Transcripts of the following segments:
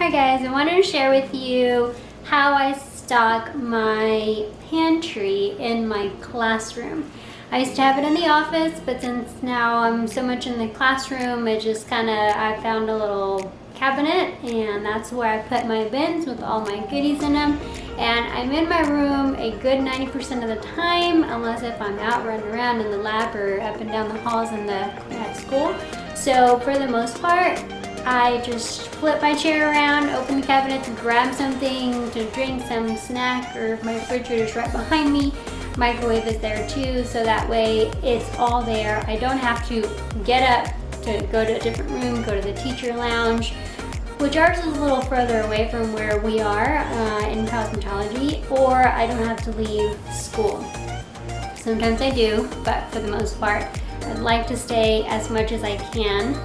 Hi guys, I wanted to share with you how I stock my pantry in my classroom. I used to have it in the office, but since now I'm so much in the classroom, I found a little cabinet, and that's where I put my bins with all my goodies in them. And I'm in my room a good 90% of the time, unless if I'm out running around in the lab or up and down the halls at school. So for the most part, I just flip my chair around, open the cabinet to grab something to drink, some snack, or my refrigerator's right behind me. Microwave is there too, so that way it's all there. I don't have to get up to go to a different room, go to the teacher lounge, which ours is a little further away from where we are in cosmetology, or I don't have to leave school. Sometimes I do, but for the most part, I'd like to stay as much as I can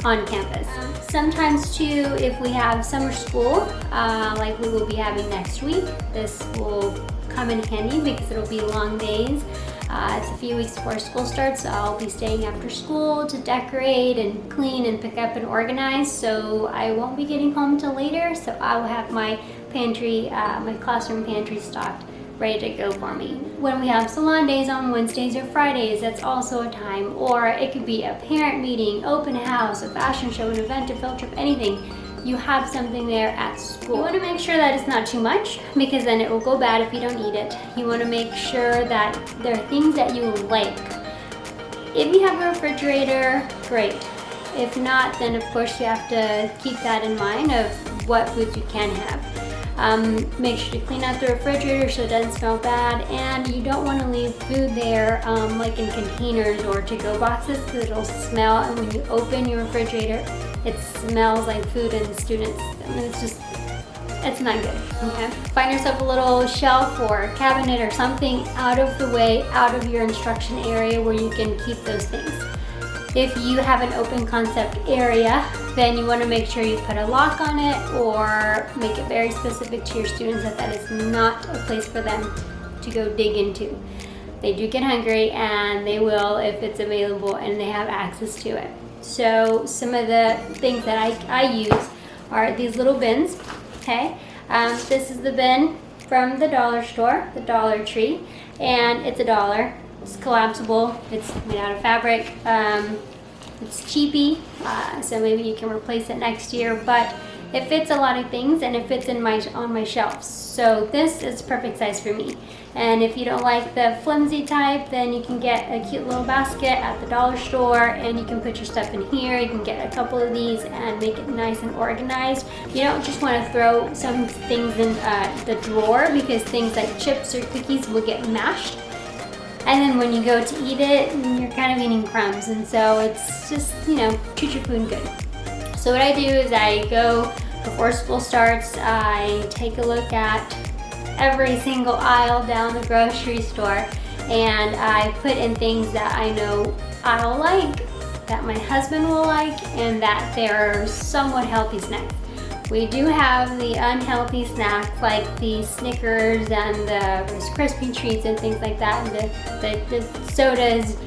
on campus. Sometimes too, if we have summer school, like we will be having next week, this will come in handy because it'll be long days. It's a few weeks before school starts, so I'll be staying after school to decorate and clean and pick up and organize, so I won't be getting home till later, so I will have my pantry, my classroom pantry stocked, ready to go for me. When we have salon days on Wednesdays or Fridays, that's also a time, or it could be a parent meeting, open house, a fashion show, an event, a field trip, anything. You have something there at school. You want to make sure that it's not too much, because then it will go bad if you don't eat it. You want to make sure that there are things that you like. If you have a refrigerator, great. If not, then of course you have to keep that in mind of what foods you can have. Make sure to clean out the refrigerator so it doesn't smell bad, and you don't want to leave food there like in containers or to-go boxes, because it'll smell, and when you open your refrigerator it smells like food, and the students, it's not good. Okay, find yourself a little shelf or cabinet or something out of the way, out of your instruction area, where you can keep those things. If you have an open concept area, then you want to make sure you put a lock on it, or make it very specific to your students that that is not a place for them to go dig into. They do get hungry, and they will if it's available and they have access to it. So some of the things that I use are these little bins, okay? This is the bin from the dollar store, the Dollar Tree, and it's $1. It's collapsible, it's made out of fabric, it's cheapy, so maybe you can replace it next year, but it fits a lot of things, and it fits on my shelves. So this is perfect size for me. And if you don't like the flimsy type, then you can get a cute little basket at the dollar store, and you can put your stuff in here. You can get a couple of these and make it nice and organized. You don't just want to throw some things in the drawer, because things like chips or cookies will get mashed. And then when you go to eat it, you're kind of eating crumbs. And so it's just, treat your food good. So what I do is I go before school starts, I take a look at every single aisle down the grocery store, and I put in things that I know I'll like, that my husband will like, and that they're somewhat healthy snacks. We do have the unhealthy snacks like the Snickers and the Rice Krispie treats and things like that, and the sodas.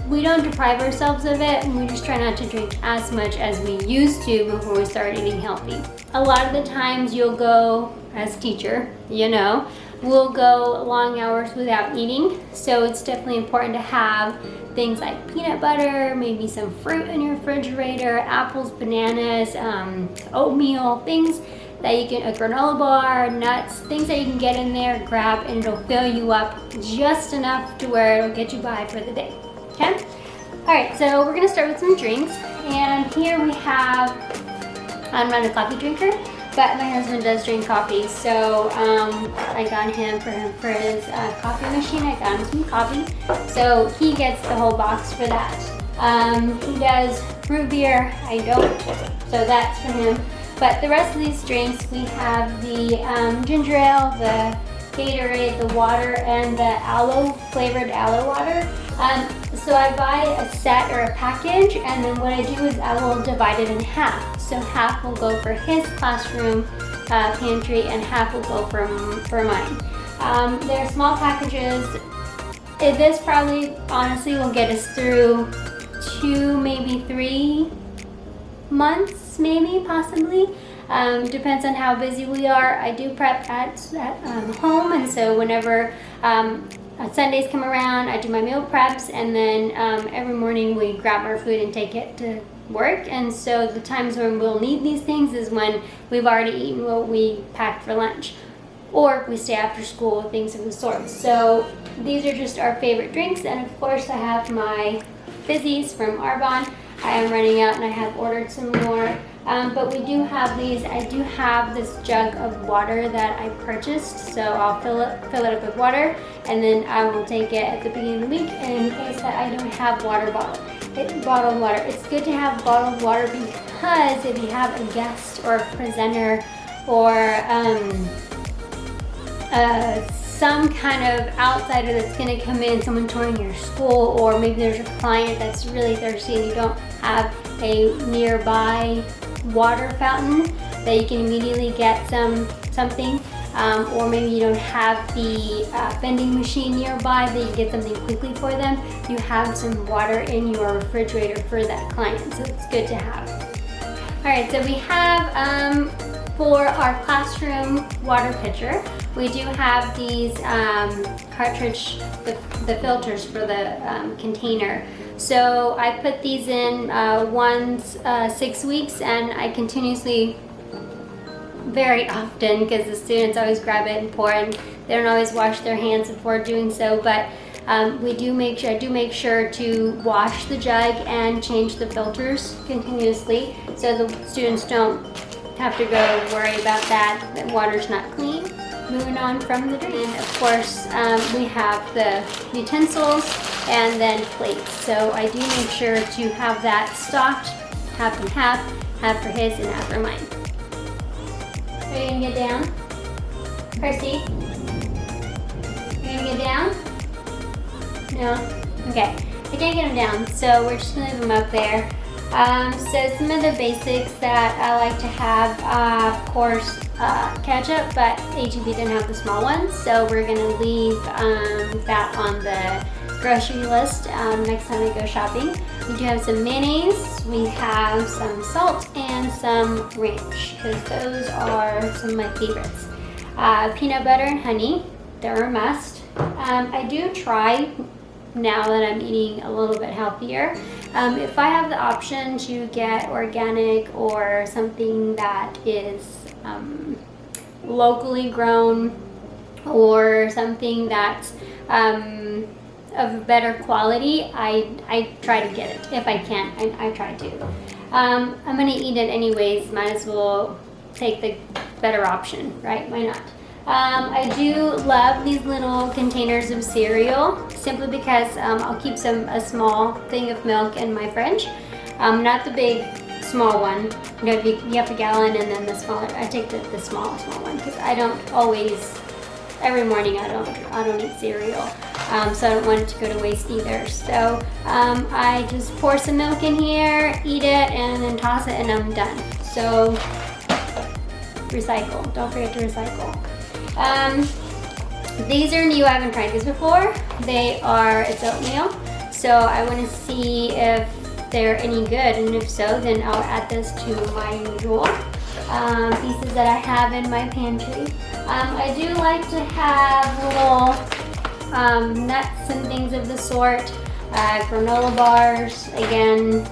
We don't deprive ourselves of it, and we just try not to drink as much as we used to before we start eating healthy. A lot of the times you'll go, as teacher, we'll go long hours without eating, so it's definitely important to have things like peanut butter, maybe some fruit in your refrigerator, apples, bananas, oatmeal, things that you can, a granola bar, nuts, things that you can get in there, grab, and it'll fill you up just enough to where it'll get you by for the day. Okay? Alright, so we're going to start with some drinks, and here we have, I'm not a coffee drinker, but my husband does drink coffee, so I got him for his coffee machine, I got him some coffee, so he gets the whole box for that. He does root beer, I don't, so that's for him. But the rest of these drinks, we have the ginger ale, the Gatorade, the water, and the flavored aloe water. So I buy a set or a package, and then what I do is I will divide it in half. So half will go for his classroom pantry, and half will go for mine. They're small packages. This probably, honestly, will get us through 2, maybe 3 months maybe, possibly. Depends on how busy we are. I do prep at home, and so whenever Sundays come around, I do my meal preps, and then every morning we grab our food and take it to work. And so the times when we'll need these things is when we've already eaten what we packed for lunch, or we stay after school, things of the sort. So these are just our favorite drinks, and of course I have my fizzies from Arbonne. I am running out and I have ordered some more, but we do have these. I do have this jug of water that I purchased, so I'll fill it up with water, and then I will take it at the beginning of the week in case that I don't have bottled water. It's good to have bottled water because if you have a guest or a presenter or some kind of outsider that's going to come in, someone touring your school, or maybe there's a client that's really thirsty and you don't have a nearby water fountain that you can immediately get something, or maybe you don't have the vending machine nearby that you can get something quickly for them, you have some water in your refrigerator for that client, so it's good to have. Alright, so we have for our classroom water pitcher, we do have these cartridge, the filters for the container. So I put these in once 6 weeks, and I continuously, very often, because the students always grab it and pour, and they don't always wash their hands before doing so, but I do make sure to wash the jug and change the filters continuously so the students don't have to go worry about that water's not clean. Moving on from the drink, and of course we have the utensils and then plates. So I do make sure to have that stocked, half and half for his and half for mine. Are you gonna get down? Chrissy? You gonna get down? No? Okay. I can't get him down, so we're just gonna leave him up there. So some of the basics that I like to have, of course, ketchup, but HEB didn't have the small ones, so we're gonna leave that on the grocery list next time we go shopping. We do have some mayonnaise, we have some salt, and some ranch, because those are some of my favorites. Peanut butter and honey, they're a must. I do try, now that I'm eating a little bit healthier, if I have the option to get organic or something that is locally grown, or something that's of better quality, I try to get it if I can. I try to. I'm gonna eat it anyways, might as well take the better option, right? Why not? I do love these little containers of cereal, simply because I'll keep a small thing of milk in my fridge. Not the big small one. You know, you have a gallon and then the smaller. I take the small one because I don't always. Every morning I don't eat cereal, so I don't want it to go to waste either. So I just pour some milk in here, eat it, and then toss it, and I'm done. So recycle. Don't forget to recycle. These are new. I haven't tried these before. It's oatmeal. So I want to see if they're any good, and if so, then I'll add this to my usual pieces that I have in my pantry. I do like to have little nuts and things of the sort, granola bars. Again,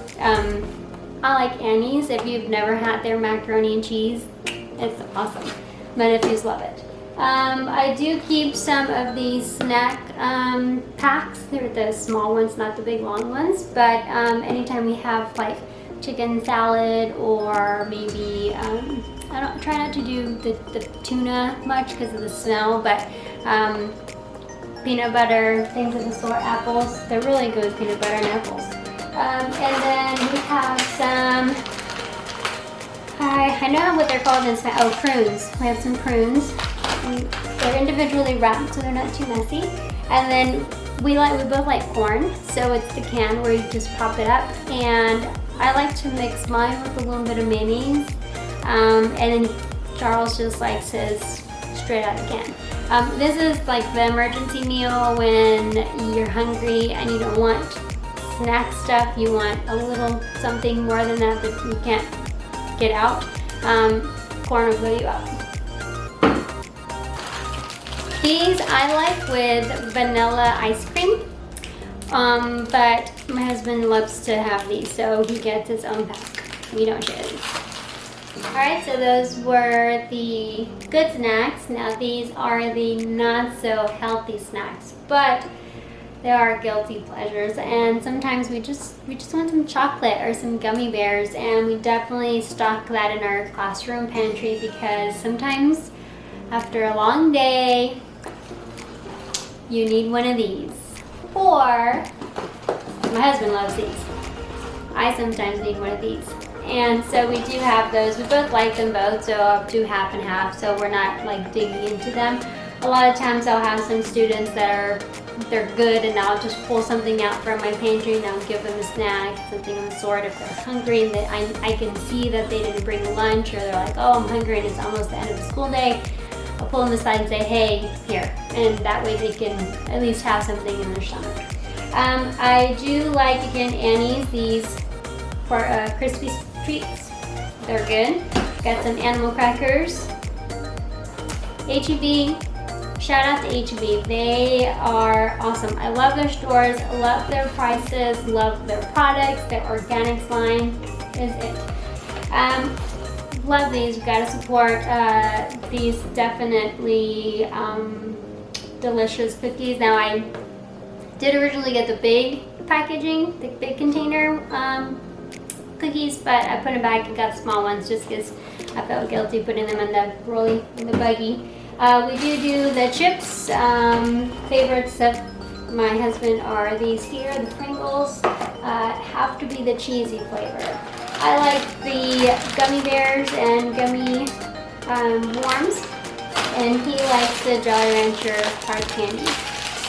I like Annie's. If you've never had their macaroni and cheese, it's awesome. My nephews love it. I do keep some of these snack packs. They're the small ones, not the big long ones, but anytime we have like chicken salad, or maybe I try not to do the tuna much because of the smell, but peanut butter, things of the sort, apples. They're really good with peanut butter and apples. And then we have some, I know what they're called in Spanish. Oh, prunes. We have some prunes. They're individually wrapped, so they're not too messy. And then we both like corn, so it's the can where you just pop it up. And I like to mix mine with a little bit of mayonnaise. And then Charles just likes his straight out of the can. This is like the emergency meal when you're hungry and you don't want snack stuff. You want a little something more than that you can't get out, corn will fill you up. These I like with vanilla ice cream, but my husband loves to have these, so he gets his own pack. We don't share these. Alright, so those were the good snacks. Now these are the not so healthy snacks, but they are guilty pleasures, and sometimes we just want some chocolate or some gummy bears, and we definitely stock that in our classroom pantry because sometimes after a long day you need one of these. Or my husband loves these. I sometimes need one of these. And so we do have those. We both like them both, so I'll do half and half, so we're not like digging into them. A lot of times I'll have some students that they're good, and I'll just pull something out from my pantry and I'll give them a snack, something of the sort. If they're hungry and that I can see that they didn't bring lunch, or they're like, oh, I'm hungry and it's almost the end of the school day, I'll pull them aside and say, hey, here. And that way they can at least have something in their stomach. I do like, again, Annie's, these for crispy treats. They're good. Got some animal crackers. H-E-B. Shout out to H-E-B. They are awesome. I love their stores, love their prices, love their products. Their organics line is it. Love these. We've got to support these definitely delicious cookies. Now I did originally get the big packaging, the big container cookies, but I put them back and got small ones just because I felt guilty putting them in the buggy. We do the chips. Favorites of my husband are these here, the Pringles. Have to be the cheesy flavor. I like the gummy bears and gummy worms, and he likes the Jolly Rancher hard candy.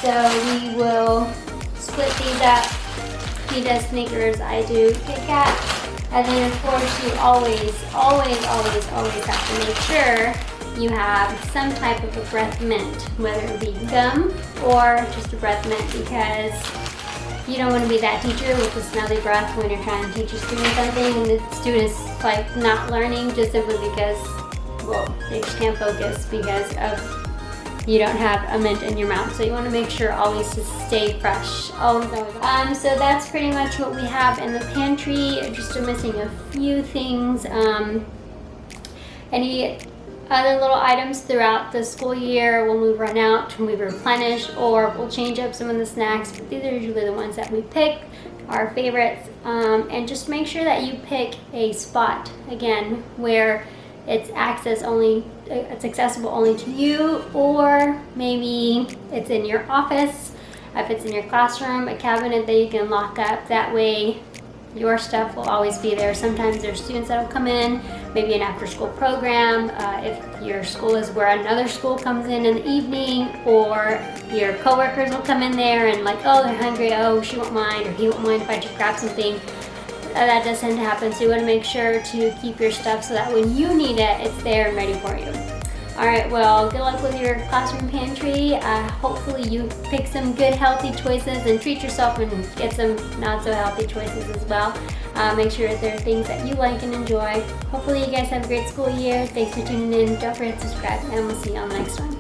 So we will split these up. He does Snickers, I do Kit Kat. And then of course you always have to make sure you have some type of a breath mint, whether it be gum or just a breath mint, because you don't want to be that teacher with the smelly breath when you're trying to teach a student something and the student's like not learning just simply because, well, they just can't focus because of you don't have a mint in your mouth. So you want to make sure always to stay fresh. So that's pretty much what we have in the pantry. Just missing a few things. Any other little items throughout the school year when we run out, when we replenish, or we'll change up some of the snacks, but these are usually the ones that we pick, our favorites. And just make sure that you pick a spot, again, where it's it's accessible only to you, or maybe it's in your office. If it's in your classroom, a cabinet that you can lock up, that way your stuff will always be there. Sometimes there's students that will come in, maybe an after-school program, if your school is where another school comes in the evening, or your coworkers will come in there and like, oh, they're hungry, oh, she won't mind, or he won't mind if I just grab something. That does tend to happen, so you want to make sure to keep your stuff so that when you need it, it's there and ready for you. Alright, well, good luck with your classroom pantry. Hopefully you pick some good healthy choices and treat yourself and get some not so healthy choices as well. Make sure there are things that you like and enjoy. Hopefully you guys have a great school year. Thanks for tuning in. Don't forget to subscribe, and we'll see you on the next one.